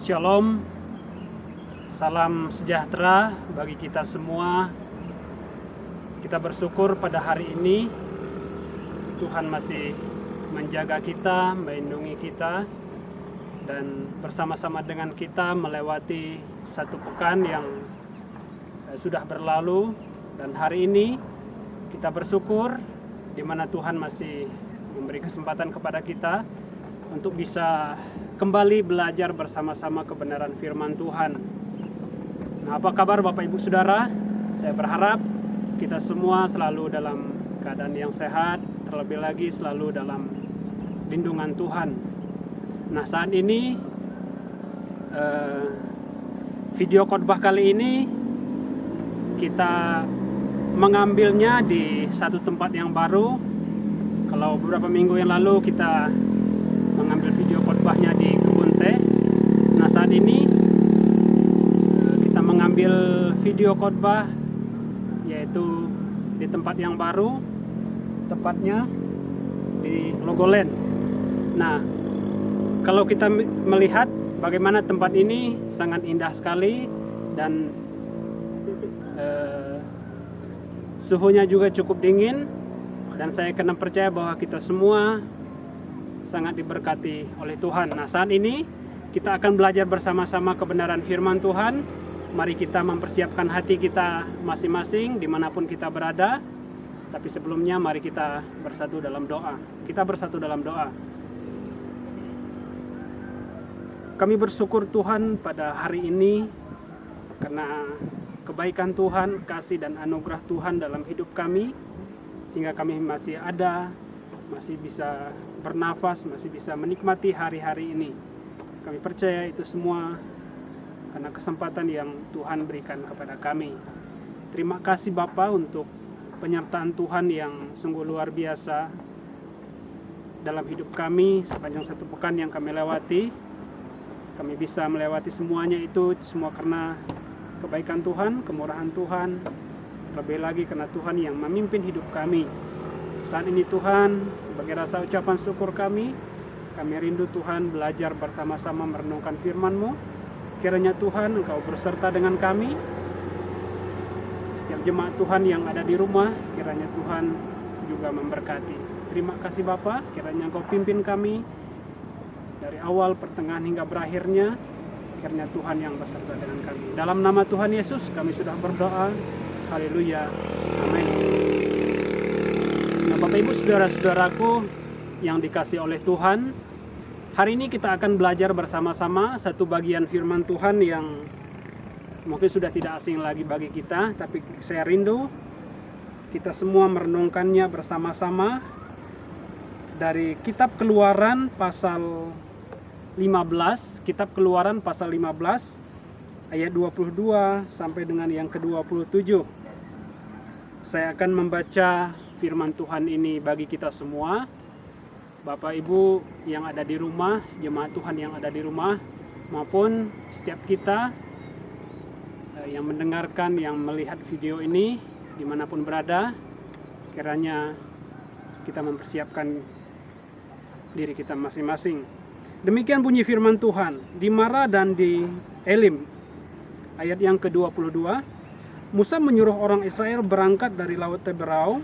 Shalom, salam sejahtera bagi kita semua. Kita bersyukur pada hari ini Tuhan masih menjaga kita, melindungi kita, dan bersama-sama dengan kita melewati satu pekan yang sudah berlalu. Dan hari ini kita bersyukur di mana Tuhan masih memberi kesempatan kepada kita untuk bisa kembali belajar bersama-sama kebenaran firman Tuhan. Nah, apa kabar Bapak Ibu Saudara? Saya berharap kita semua selalu dalam keadaan yang sehat, terlebih lagi selalu dalam lindungan Tuhan. Nah, saat ini video khotbah kali ini kita mengambilnya di satu tempat yang baru. Kalau beberapa minggu yang lalu kita mengambil video khotbahnya di kebun teh. Nah, saat ini kita mengambil video khotbah yaitu di tempat yang baru, tepatnya di Logoland. Nah, kalau kita melihat bagaimana tempat ini sangat indah sekali dan suhunya juga cukup dingin, dan saya kena percaya bahwa kita semua sangat diberkati oleh Tuhan. Nah, saat ini kita akan belajar bersama-sama kebenaran firman Tuhan. Mari kita mempersiapkan hati kita masing-masing dimanapun kita berada. Tapi sebelumnya mari kita bersatu dalam doa. Kita bersatu dalam doa. Kami bersyukur Tuhan pada hari ini karena kebaikan Tuhan, kasih dan anugerah Tuhan dalam hidup kami, sehingga kami masih ada, masih bisa bernafas, masih bisa menikmati hari-hari ini. Kami percaya itu semua karena kesempatan yang Tuhan berikan kepada kami. Terima kasih Bapa untuk penyertaan Tuhan yang sungguh luar biasa dalam hidup kami sepanjang satu pekan yang kami lewati. Kami bisa melewati semuanya itu semua karena kebaikan Tuhan, kemurahan Tuhan, terlebih lagi karena Tuhan yang memimpin hidup kami. Saat ini Tuhan, sebagai rasa ucapan syukur kami rindu Tuhan belajar bersama-sama merenungkan firman-Mu. Kiranya Tuhan Engkau berserta dengan kami. Setiap jemaat Tuhan yang ada di rumah, kiranya Tuhan juga memberkati. Terima kasih Bapa, kiranya Engkau pimpin kami dari awal, pertengahan hingga berakhirnya. Kiranya Tuhan yang beserta dengan kami. Dalam nama Tuhan Yesus kami sudah berdoa. Haleluya. Amin. Nah, Bapak Ibu Saudara-saudaraku yang dikasih oleh Tuhan, hari ini kita akan belajar bersama-sama satu bagian firman Tuhan yang mungkin sudah tidak asing lagi bagi kita, tapi saya rindu kita semua merenungkannya bersama-sama dari kitab Keluaran pasal 15, kitab Keluaran pasal 15 ayat 22 sampai dengan yang ke-27. Saya akan membaca firman Tuhan ini bagi kita semua. Bapak Ibu yang ada di rumah, jemaat Tuhan yang ada di rumah, maupun setiap kita yang mendengarkan, yang melihat video ini dimanapun berada, kiranya kita mempersiapkan diri kita masing-masing. Demikian bunyi firman Tuhan di Mara dan di Elim. Ayat yang ke-22, Musa menyuruh orang Israel berangkat dari Laut Teberau.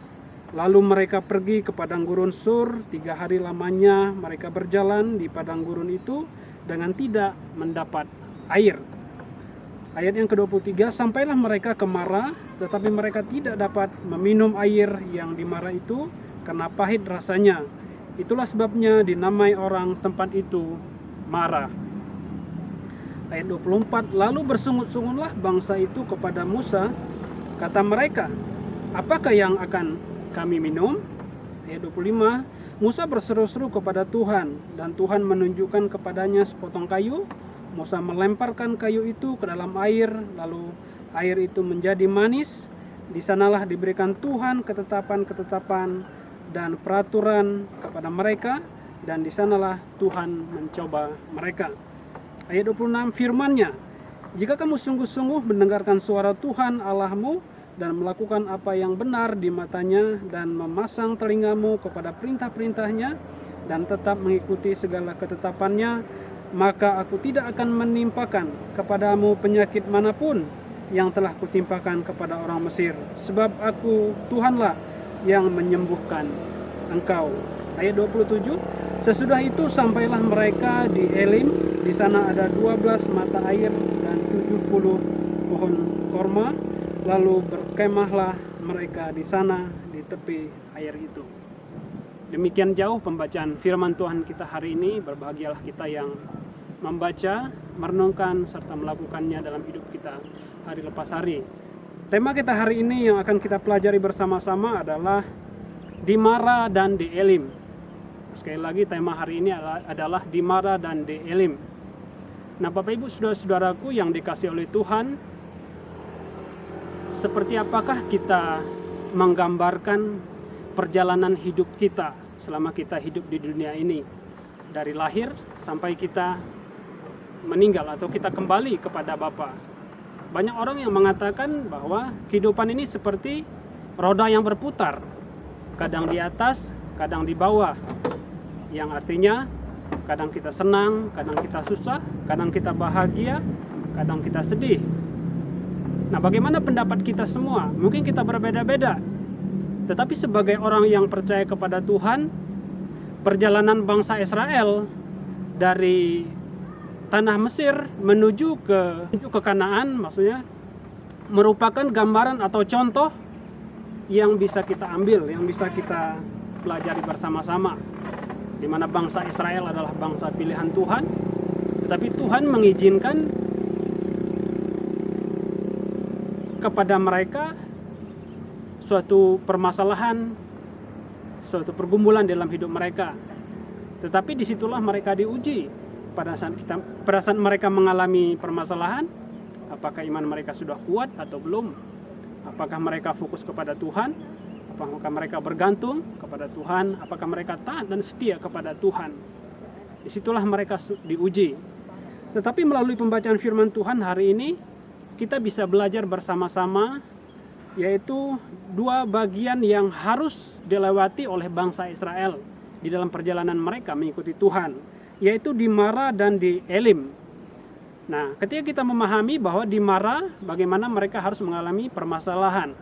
Lalu mereka pergi ke padang gurun Sur. 3 hari lamanya mereka berjalan di padang gurun itu dengan tidak mendapat air. Ayat yang ke-23, sampailah mereka ke Mara, tetapi mereka tidak dapat meminum air yang di Mara itu karena pahit rasanya. Itulah sebabnya dinamai orang tempat itu Mara. Ayat 24, lalu bersungut-sungutlah bangsa itu kepada Musa. Kata mereka, apakah yang akan kami minum? Ayat 25, Musa berseru-seru kepada Tuhan, dan Tuhan menunjukkan kepadanya sepotong kayu. Musa melemparkan kayu itu ke dalam air, lalu air itu menjadi manis. Di sanalah diberikan Tuhan ketetapan-ketetapan dan peraturan kepada mereka, dan di sanalah Tuhan mencoba mereka. Ayat 26, firman-Nya, jika kamu sungguh-sungguh mendengarkan suara Tuhan Allahmu dan melakukan apa yang benar di matanya dan memasang telingamu kepada perintah-perintahnya dan tetap mengikuti segala ketetapannya, maka aku tidak akan menimpakan kepadamu penyakit manapun yang telah kutimpakan kepada orang Mesir, sebab aku Tuhanlah yang menyembuhkan engkau. Ayat 27, sesudah itu sampailah mereka di Elim, di sana ada 12 mata air dan 70 pohon korma, lalu berkemahlah mereka di sana di tepi air itu. Demikian jauh pembacaan firman Tuhan kita hari ini. Berbahagialah kita yang membaca, merenungkan, serta melakukannya dalam hidup kita hari lepas hari. Tema kita hari ini yang akan kita pelajari bersama-sama adalah di Mara dan di Elim. Sekali lagi tema hari ini adalah di Mara dan di Elim. Nah, Bapak Ibu saudara-saudaraku yang dikasihi oleh Tuhan, seperti apakah kita menggambarkan perjalanan hidup kita selama kita hidup di dunia ini, dari lahir sampai kita meninggal atau kita kembali kepada Bapa. Banyak orang yang mengatakan bahwa kehidupan ini seperti roda yang berputar, kadang di atas, kadang di bawah, yang artinya kadang kita senang, kadang kita susah, kadang kita bahagia, kadang kita sedih. Nah, bagaimana pendapat kita semua? Mungkin kita berbeda-beda. Tetapi sebagai orang yang percaya kepada Tuhan, perjalanan bangsa Israel dari tanah Mesir menuju ke Kanaan, maksudnya merupakan gambaran atau contoh yang bisa kita ambil, yang bisa kita pelajari bersama-sama. Di mana bangsa Israel adalah bangsa pilihan Tuhan, tetapi Tuhan mengizinkan kepada mereka suatu permasalahan, suatu pergumulan dalam hidup mereka. Tetapi disitulah mereka diuji. Pada saat mereka mengalami permasalahan, apakah iman mereka sudah kuat atau belum? Apakah mereka fokus kepada Tuhan? Apakah mereka bergantung kepada Tuhan? Apakah mereka taat dan setia kepada Tuhan? Disitulah mereka diuji. Tetapi melalui pembacaan firman Tuhan hari ini, kita bisa belajar bersama-sama, yaitu dua bagian yang harus dilewati oleh bangsa Israel di dalam perjalanan mereka mengikuti Tuhan, yaitu di Mara dan di Elim. Nah, ketika kita memahami bahwa di Mara bagaimana mereka harus mengalami permasalahan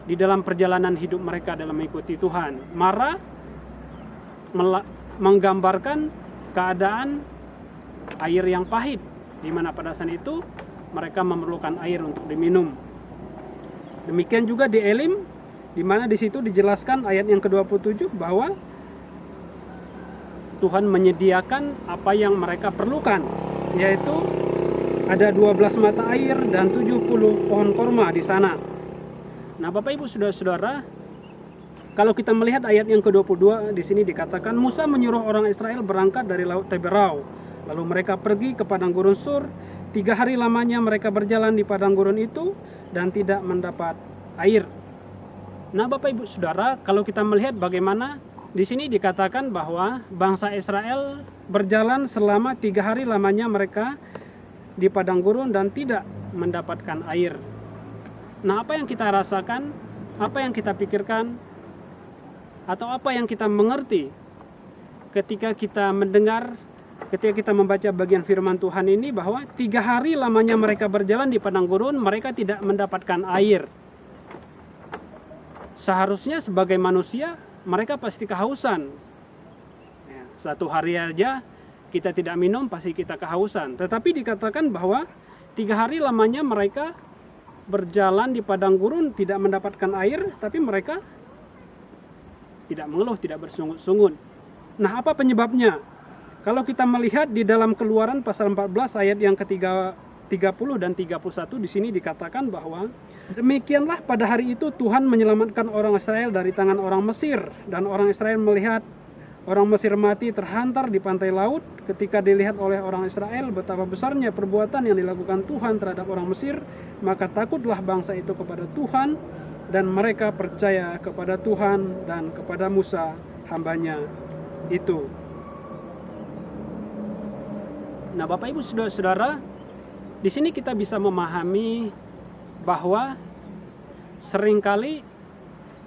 di dalam perjalanan hidup mereka dalam mengikuti Tuhan. Mara menggambarkan keadaan air yang pahit, di mana pada saat itu mereka memerlukan air untuk diminum. Demikian juga di Elim, di mana di situ dijelaskan ayat yang ke-27 bahwa Tuhan menyediakan apa yang mereka perlukan, yaitu ada 12 mata air dan 70 pohon korma di sana. Nah, Bapak Ibu saudara-saudara, kalau kita melihat ayat yang ke-22 di sini dikatakan Musa menyuruh orang Israel berangkat dari Laut Teberau, lalu mereka pergi ke padang gurun Sur. 3 hari lamanya mereka berjalan di padang gurun itu dan tidak mendapat air. Nah, Bapak Ibu saudara, kalau kita melihat bagaimana di sini dikatakan bahwa bangsa Israel berjalan selama 3 hari lamanya mereka di padang gurun dan tidak mendapatkan air. Nah, apa yang kita rasakan, apa yang kita pikirkan, atau apa yang kita mengerti ketika kita mendengar, ketika kita membaca bagian firman Tuhan ini bahwa 3 hari lamanya mereka berjalan di padang gurun, mereka tidak mendapatkan air. Seharusnya sebagai manusia mereka pasti kehausan. Ya, 1 hari aja kita tidak minum pasti kita kehausan. Tetapi dikatakan bahwa 3 hari lamanya mereka berjalan di padang gurun tidak mendapatkan air, tapi mereka tidak mengeluh, tidak bersungut-sungut. Nah, apa penyebabnya? Kalau kita melihat di dalam Keluaran pasal 14 ayat yang ke-30 dan 31 di sini dikatakan bahwa demikianlah pada hari itu Tuhan menyelamatkan orang Israel dari tangan orang Mesir, dan orang Israel melihat orang Mesir mati terhantar di pantai laut. Ketika dilihat oleh orang Israel betapa besarnya perbuatan yang dilakukan Tuhan terhadap orang Mesir, maka takutlah bangsa itu kepada Tuhan, dan mereka percaya kepada Tuhan dan kepada Musa hambanya itu. Nah, Bapak Ibu saudara-saudara, di sini kita bisa memahami bahwa seringkali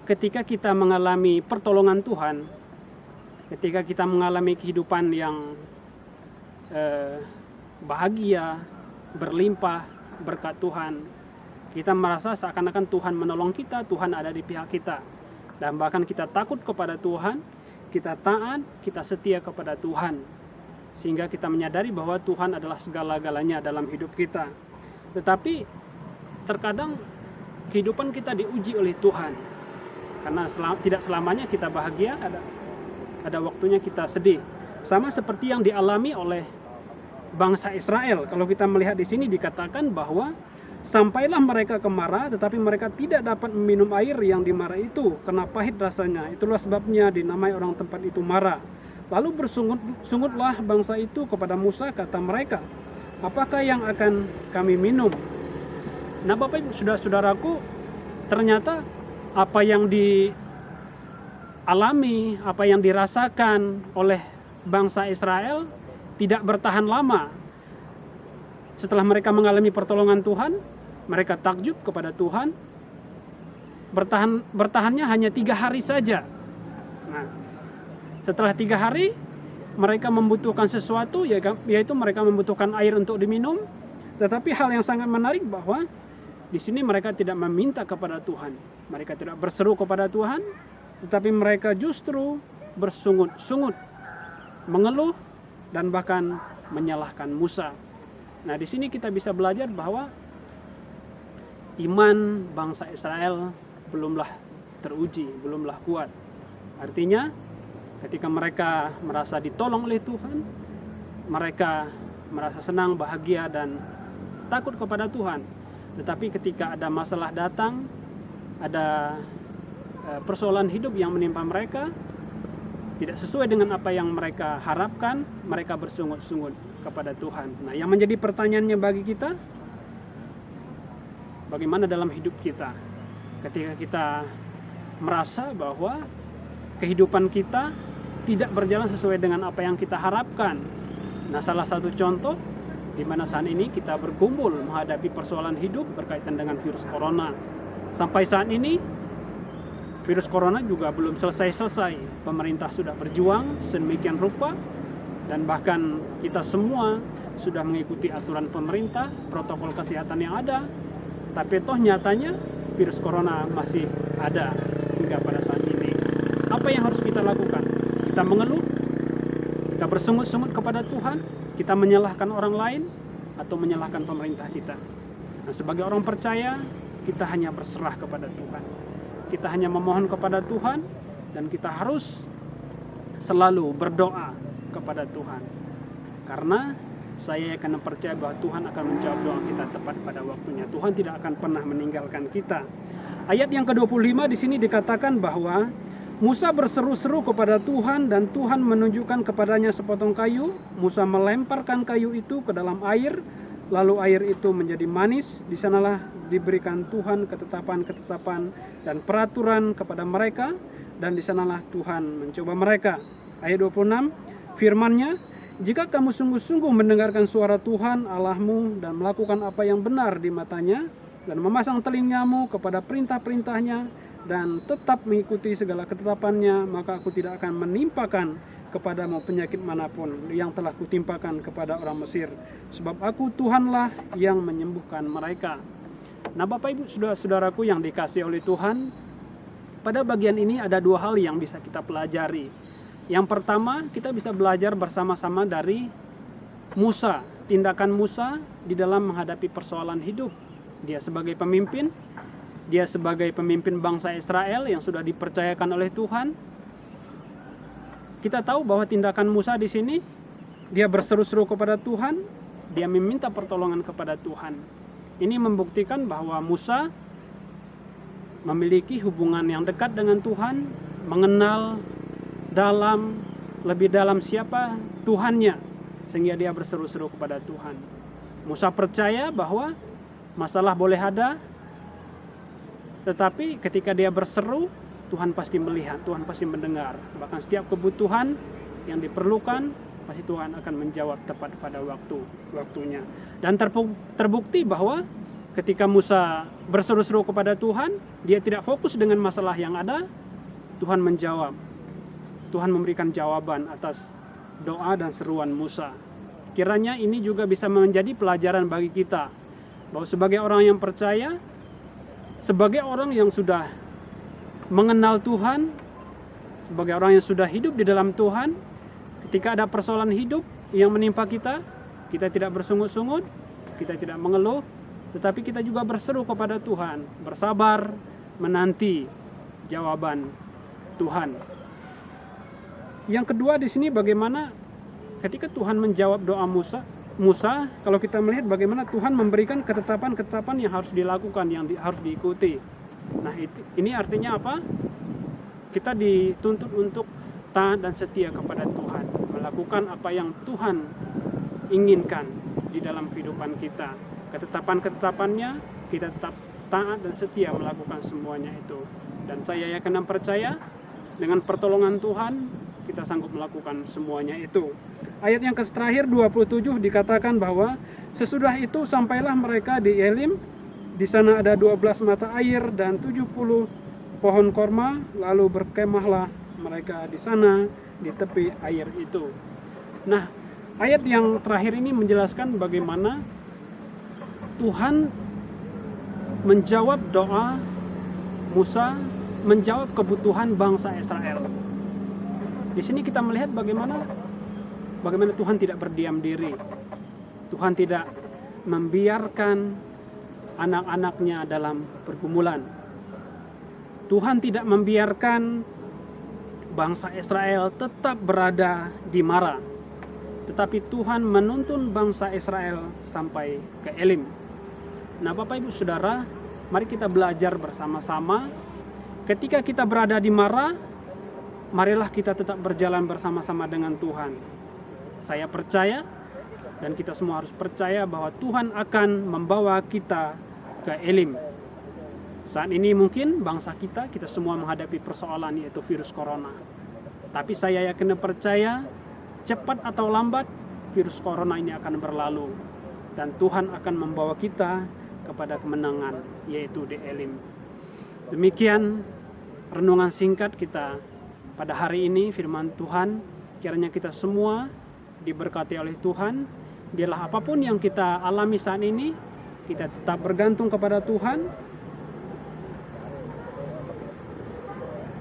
ketika kita mengalami pertolongan Tuhan, Ketika kita mengalami kehidupan yang bahagia, berlimpah berkat Tuhan, kita merasa seakan-akan Tuhan menolong kita, Tuhan ada di pihak kita. Dan bahkan kita takut kepada Tuhan, kita taat, kita setia kepada Tuhan. Sehingga kita menyadari bahwa Tuhan adalah segala-galanya dalam hidup kita. Tetapi terkadang kehidupan kita diuji oleh Tuhan. Karena tidak selamanya kita bahagia, ada waktunya kita sedih. Sama seperti yang dialami oleh bangsa Israel. Kalau kita melihat di sini dikatakan bahwa sampailah mereka ke Mara, tetapi mereka tidak dapat meminum air yang di Mara itu, karena pahit rasanya. Itulah sebabnya dinamai orang tempat itu Mara. Lalu bersungut-sungutlah bangsa itu kepada Musa, kata mereka, apakah yang akan kami minum? Nah Bapak Ibu, saudara-saudaraku, ternyata apa yang dialami, apa yang dirasakan oleh bangsa Israel tidak bertahan lama. Setelah mereka mengalami pertolongan Tuhan, mereka takjub kepada Tuhan. Bertahannya hanya 3 hari saja. Nah, setelah 3 hari, mereka membutuhkan sesuatu, yaitu mereka membutuhkan air untuk diminum. Tetapi hal yang sangat menarik bahwa di sini mereka tidak meminta kepada Tuhan. Mereka tidak berseru kepada Tuhan, tetapi mereka justru bersungut-sungut, mengeluh, dan bahkan menyalahkan Musa. Nah, di sini kita bisa belajar bahwa iman bangsa Israel belumlah teruji, belumlah kuat. Artinya, ketika mereka merasa ditolong oleh Tuhan, mereka merasa senang, bahagia, dan takut kepada Tuhan. Tetapi ketika ada masalah datang, ada persoalan hidup yang menimpa mereka, tidak sesuai dengan apa yang mereka harapkan, mereka bersungut-sungut kepada Tuhan. Nah, yang menjadi pertanyaannya bagi kita, bagaimana dalam hidup kita? Ketika kita merasa bahwa kehidupan kita tidak berjalan sesuai dengan apa yang kita harapkan. Nah, salah satu contoh di mana saat ini kita bergumul menghadapi persoalan hidup berkaitan dengan virus corona. Sampai saat ini virus corona juga belum selesai-selesai. Pemerintah sudah berjuang sedemikian rupa, dan bahkan kita semua sudah mengikuti aturan pemerintah, protokol kesehatan yang ada. Tapi toh nyatanya virus corona masih ada hingga pada saat ini. Apa yang harus kita lakukan? Kita mengeluh, kita bersungut-sungut kepada Tuhan, kita menyalahkan orang lain, atau menyalahkan pemerintah kita. Nah, sebagai orang percaya, kita hanya berserah kepada Tuhan. Kita hanya memohon kepada Tuhan, dan kita harus selalu berdoa kepada Tuhan. Karena saya akan percaya bahwa Tuhan akan menjawab doa kita tepat pada waktunya. Tuhan tidak akan pernah meninggalkan kita. Ayat yang ke-25 di sini dikatakan bahwa Musa berseru-seru kepada Tuhan, dan Tuhan menunjukkan kepadanya sepotong kayu. Musa melemparkan kayu itu ke dalam air, lalu air itu menjadi manis. Di sanalah diberikan Tuhan ketetapan-ketetapan dan peraturan kepada mereka, dan di sanalah Tuhan mencoba mereka. Ayat 26, firman-Nya, jika kamu sungguh-sungguh mendengarkan suara Tuhan Allahmu dan melakukan apa yang benar di matanya, dan memasang telingamu kepada perintah-perintahnya, dan tetap mengikuti segala ketetapannya, maka aku tidak akan menimpakan kepadamu penyakit manapun yang telah kutimpakan kepada orang Mesir. Sebab aku Tuhanlah yang menyembuhkan mereka. Nah Bapak Ibu, saudara-saudaraku yang dikasihi oleh Tuhan, pada bagian ini ada 2 hal yang bisa kita pelajari. Yang pertama, kita bisa belajar bersama-sama dari Musa, tindakan Musa di dalam menghadapi persoalan hidup. Dia sebagai pemimpin, dia sebagai pemimpin bangsa Israel yang sudah dipercayakan oleh Tuhan. Kita tahu bahwa tindakan Musa di sini, dia berseru-seru kepada Tuhan, dia meminta pertolongan kepada Tuhan. Ini membuktikan bahwa Musa memiliki hubungan yang dekat dengan Tuhan, mengenal lebih dalam siapa Tuhannya, sehingga dia berseru-seru kepada Tuhan. Musa percaya bahwa masalah boleh ada, tetapi ketika dia berseru, Tuhan pasti melihat, Tuhan pasti mendengar. Bahkan setiap kebutuhan yang diperlukan, pasti Tuhan akan menjawab tepat pada waktunya. Dan terbukti bahwa ketika Musa berseru-seru kepada Tuhan, dia tidak fokus dengan masalah yang ada, Tuhan menjawab. Tuhan memberikan jawaban atas doa dan seruan Musa. Kiranya ini juga bisa menjadi pelajaran bagi kita, bahwa sebagai orang yang percaya, sebagai orang yang sudah mengenal Tuhan, sebagai orang yang sudah hidup di dalam Tuhan, ketika ada persoalan hidup yang menimpa kita, kita tidak bersungut-sungut, kita tidak mengeluh, tetapi kita juga berseru kepada Tuhan, bersabar menanti jawaban Tuhan. Yang kedua di sini bagaimana ketika Tuhan menjawab doa Musa, kalau kita melihat bagaimana Tuhan memberikan ketetapan-ketetapan yang harus dilakukan, yang harus diikuti. Nah, ini artinya apa? Kita dituntut untuk taat dan setia kepada Tuhan, melakukan apa yang Tuhan inginkan di dalam kehidupan kita. Ketetapan-ketetapannya kita tetap taat dan setia melakukan semuanya itu. Dan saya yakin dan percaya dengan pertolongan Tuhan kita sanggup melakukan semuanya itu. Ayat yang terakhir 27 dikatakan bahwa sesudah itu sampailah mereka di Elim. Di sana ada 12 mata air dan 70 pohon korma, lalu berkemahlah mereka di sana di tepi air itu. Nah, ayat yang terakhir ini menjelaskan bagaimana Tuhan menjawab doa Musa, menjawab kebutuhan bangsa Israel. Di sini kita melihat bagaimana Tuhan tidak berdiam diri. Tuhan tidak membiarkan anak-anaknya dalam pergumulan. Tuhan tidak membiarkan bangsa Israel tetap berada di Mara. Tetapi Tuhan menuntun bangsa Israel sampai ke Elim. Nah, Bapak Ibu Saudara, mari kita belajar bersama-sama. Ketika kita berada di Mara, marilah kita tetap berjalan bersama-sama dengan Tuhan. Saya percaya dan kita semua harus percaya bahwa Tuhan akan membawa kita ke Elim. Saat ini mungkin bangsa kita semua menghadapi persoalan, yaitu virus corona. Tapi saya yakin dan percaya cepat atau lambat virus corona ini akan berlalu. Dan Tuhan akan membawa kita kepada kemenangan, yaitu di Elim. Demikian renungan singkat kita pada hari ini, firman Tuhan. Kiranya kita semua diberkati oleh Tuhan. Biarlah apapun yang kita alami saat ini, kita tetap bergantung kepada Tuhan.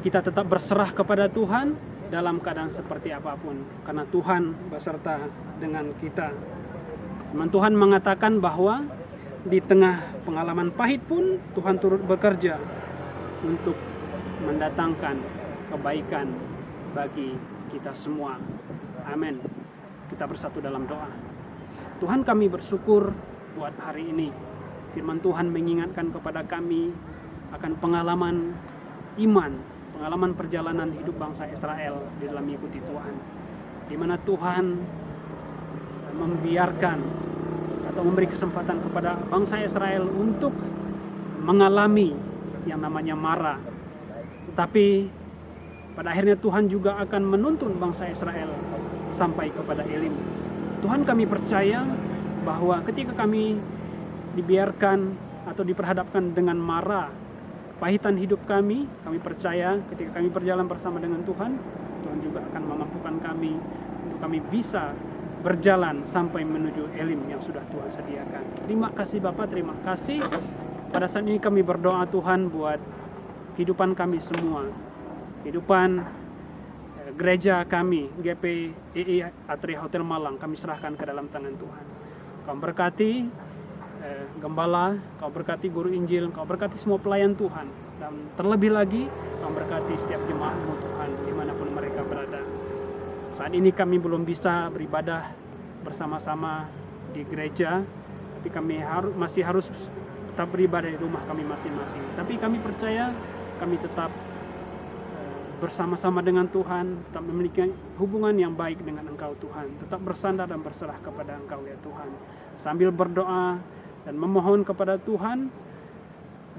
Kita tetap berserah kepada Tuhan dalam keadaan seperti apapun, karena Tuhan beserta dengan kita. Firman Tuhan mengatakan bahwa di tengah pengalaman pahit pun Tuhan turut bekerja untuk mendatangkan kebaikan bagi kita semua. Amin. Kita bersatu dalam doa. Tuhan, kami bersyukur buat hari ini. Firman Tuhan mengingatkan kepada kami akan pengalaman iman, pengalaman perjalanan hidup bangsa Israel di dalam mengikuti Tuhan, di mana Tuhan membiarkan atau memberi kesempatan kepada bangsa Israel untuk mengalami yang namanya Mara. Tetapi pada akhirnya Tuhan juga akan menuntun bangsa Israel sampai kepada Elim. Tuhan, kami percaya bahwa ketika kami dibiarkan atau diperhadapkan dengan Mara, kepahitan hidup kami percaya ketika kami berjalan bersama dengan Tuhan, Tuhan juga akan memampukan kami untuk kami bisa berjalan sampai menuju Elim yang sudah Tuhan sediakan. Terima kasih Bapak, terima kasih. Pada saat ini kami berdoa Tuhan buat kehidupan kami semua, kehidupan gereja kami, GPII Atria Hotel Malang, kami serahkan ke dalam tangan Tuhan. Kau berkati gembala, kau berkati guru Injil, kau berkati semua pelayan Tuhan, dan terlebih lagi kau berkati setiap jemaat-Mu Tuhan dimanapun mereka berada. Saat ini kami belum bisa beribadah bersama-sama di gereja, tapi kami masih harus tetap beribadah di rumah kami masing-masing. Tapi kami percaya kami tetap bersama-sama dengan Tuhan, tetap memiliki hubungan yang baik dengan Engkau Tuhan, tetap bersandar dan berserah kepada Engkau ya Tuhan, sambil berdoa dan memohon kepada Tuhan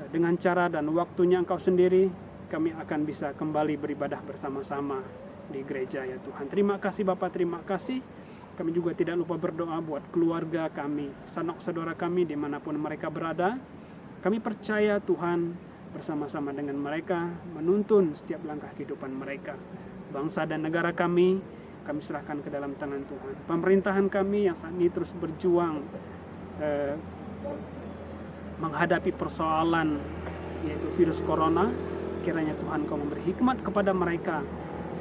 dengan cara dan waktunya Engkau sendiri, kami akan bisa kembali beribadah bersama-sama di gereja ya Tuhan. Terima kasih Bapak, terima kasih. Kami juga tidak lupa berdoa buat keluarga kami, sanak saudara kami dimanapun mereka berada. Kami percaya Tuhan bersama-sama dengan mereka menuntun setiap langkah kehidupan mereka. Bangsa dan negara kami serahkan ke dalam tangan Tuhan. Pemerintahan kami yang saat ini terus berjuang menghadapi persoalan yaitu virus corona, kiranya Tuhan Kau memberi hikmat kepada mereka,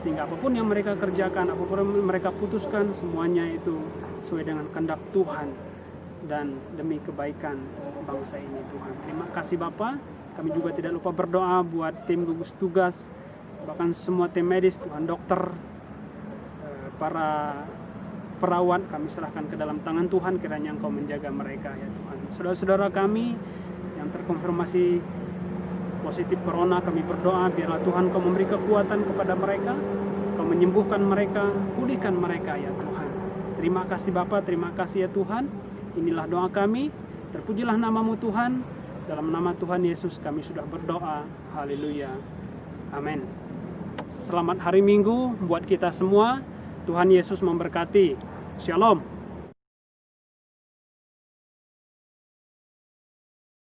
sehingga apapun yang mereka kerjakan, apapun yang mereka putuskan, semuanya itu sesuai dengan kehendak Tuhan dan demi kebaikan bangsa ini, Tuhan. Terima kasih Bapa. Kami juga tidak lupa berdoa buat tim gugus tugas, bahkan semua tim medis, Tuhan, dokter, para perawat, kami serahkan ke dalam tangan Tuhan, kiranya Engkau menjaga mereka ya Tuhan. Saudara-saudara kami yang terkonfirmasi positif corona, kami berdoa biarlah Tuhan Kau memberi kekuatan kepada mereka, Kau menyembuhkan mereka, pulihkan mereka ya Tuhan. Terima kasih Bapa, terima kasih ya Tuhan. Inilah doa kami, terpujilah nama-Mu Tuhan. Dalam nama Tuhan Yesus kami sudah berdoa. Haleluya. Amin. Selamat hari Minggu buat kita semua. Tuhan Yesus memberkati. Shalom.